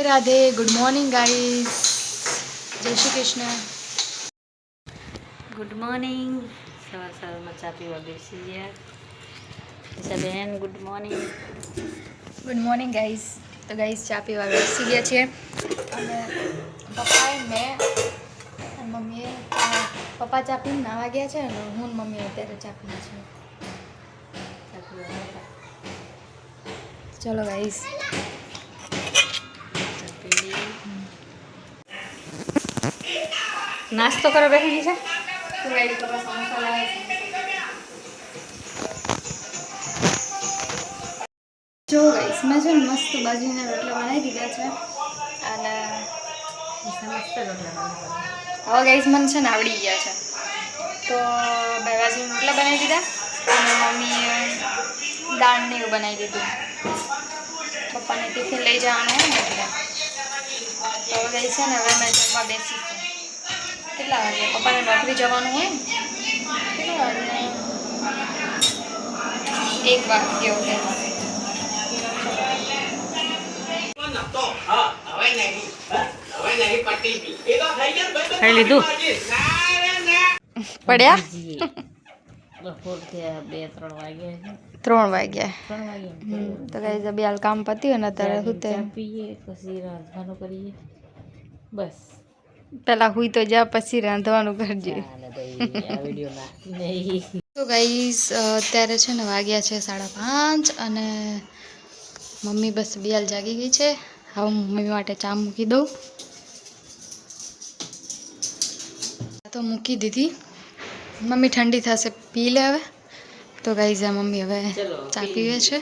Radhe good morning guys जय Shri Krishna good morning सवार सवार में चा पीवा बेसी गया बेन गुड मॉर्निंग गाइस तो गाइस चा पीवा बेसी गया छे અને પપ્પાએ મેં અને મમ્મીએ પપ્પા ચા પીને નાવા ગયા છે અને હું મમ્મી અત્યારે ચા પીએ છીએ चलो गाइस नाश्तो करो बैठी है तो गाइस पापा समोसा लाए जो गाइस मैं जो मस्त बाजीना रोटला बनाई दीधा છે અને मस्त रोटला હવે ગાइस મને છે ને આવડી ગયા છે તો બે બાજીના રોટલા બનાવી દીધા અને મમ્મીએ દાળ ને એવું બનાવી દીધું પપ્પાને ટિફિન લઈ જવાનું હોય ને એટલે તો હવે ગાइस છે ને હવે મેં જમવા બેસી કેટલા વાગે પપ્પાને નોકરી જવાનું હોય ને કેટલા વાગે 1 વાગ્યો કે ખાઈ લીધું પડ્યા બપોર થયા 2-3 વાગ્યા 3 વાગ્યા તો ગાઈસ અભી હાલ કામ પત્યું અને અત્યારે હુતે પીએ પછી રાંધવાનું કરીએ બસ પેલા હુઈ તો જા પછી રાંધવાનું કરજે આ વિડિયો ના નહીં તો ગાઈસ અત્યારે છે ને વાગ્યા છે 5:30 અને મમ્મી બસ બિયાલ જાગી ગઈ છે હવે હું મમ્મી માટે ચા મૂકી દઉં તો મૂકી દીધી મમ્મી ઠંડી થશે પી લે હવે તો ગાઈસ આ મમ્મી હવે ચા પીવે છે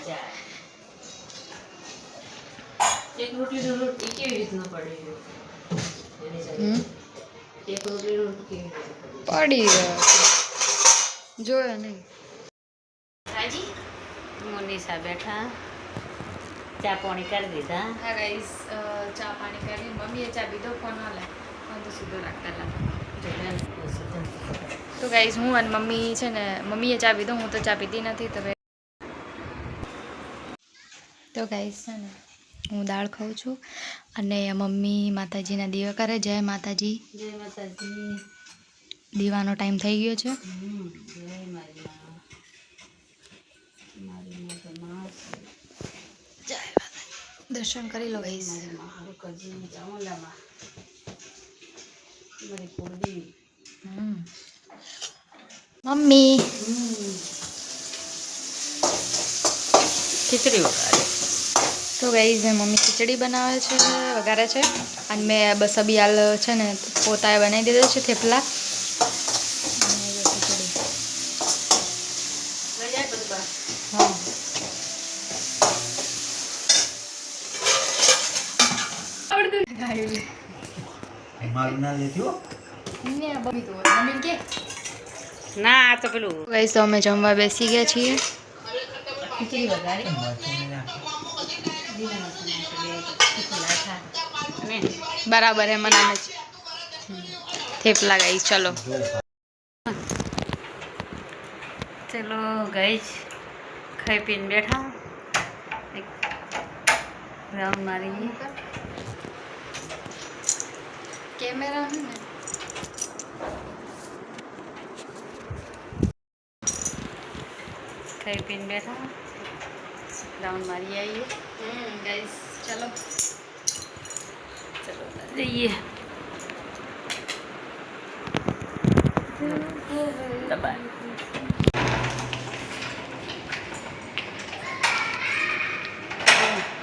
એક રોટી કેવી રીતના પડી એક રોટી પડી ગયો જોયો નહીં હાજી મોનિશા બેઠા ચા પાણી કરી દીધા હા ગાઈસ ચા પાણી કરી મમ્મીએ ચા પીધો ફોન ના લે ફોન તો સીધો રાખતા લાગે તો ગાઈસ હું અને મમ્મી છે ને મમ્મીએ ચા પીધો હું તો ચા પીતી નથી તો ગાઈસ છે ને હું દાળ ખાઉં છું અને મમ્મી માતાજીના દીવા કરે જય માતાજી દીવાનો ટાઈમ થઈ ગયો છે દર્શન કરી લો ગાઈસ મમ્મી ખીચડી વઘારે તો ગાઈસ મમ્મી ખીચડી બનાવે છે વઘારે છે અને મેં બસ અભી હાલ છે ને પોતાએ બનાવી દીધો છે થેપલા ના આ તો પેલું ગાઈસ અમે જમવા બેસી ગયા છીએ ખીચડી વઘારી બરાબર એમાં નામે છે થેપલા ગાઈસ ચલો ચલો ગઈ ખાઈ પીને બેઠા એક રાઉન્ડ મારી કેમેરા હે ને ખાઈ પીને બેઠા રાઉન્ડ મારી આવીએ ગાઈસ ચલો ચલો જઈએ દબાય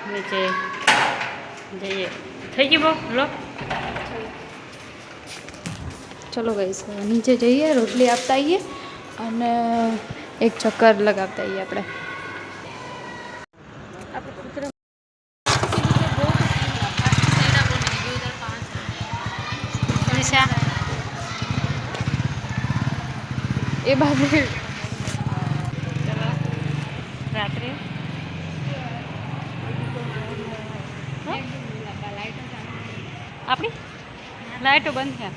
નીચે જઈએ થઈ ગયું બહુ લો ચલો ગાઈસ નીચે જઈએ રોટલી આપતા આવીએ અને એક ચક્કર લગાવતા આવીએ આપણે એ બાજુ રાત્રે આપણી લાઈટો બંધ થયા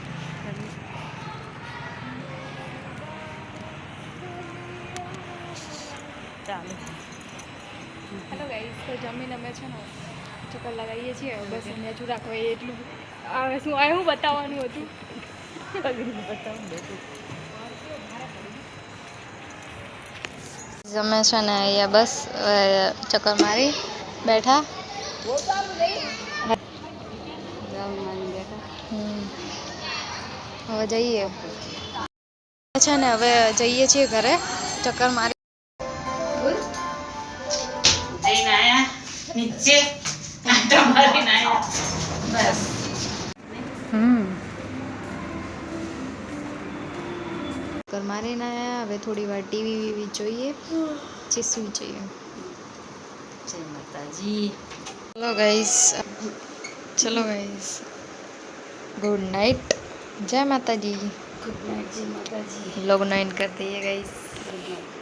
ચાલો હેલો ગાઈસ તો જમીન અમે છે ને ચક્કર લગાવીએ છીએ બસ નેચું રાખવા એટલું આવે શું આવે હું બતાવવાનું હતું અમે છે ને અહીંયા બસ ચક્કર મારી બેઠા હવે જઈએ છે ને હવે જઈએ છીએ ઘરે ચક્કર મારી જઈને આયા નીચે આંટા મારીને આયા બસ ચક્કર મારીને આવ્યા હવે થોડી વાર ટીવી વીવી જોઈએ પછી સુઈ જઈએ જય માતાજી ચલો ગાઈસ गुड नाइट जय माता जी गुड नाइट जय माताजी लोग नाइन कर दिए गाइस गुड नाइट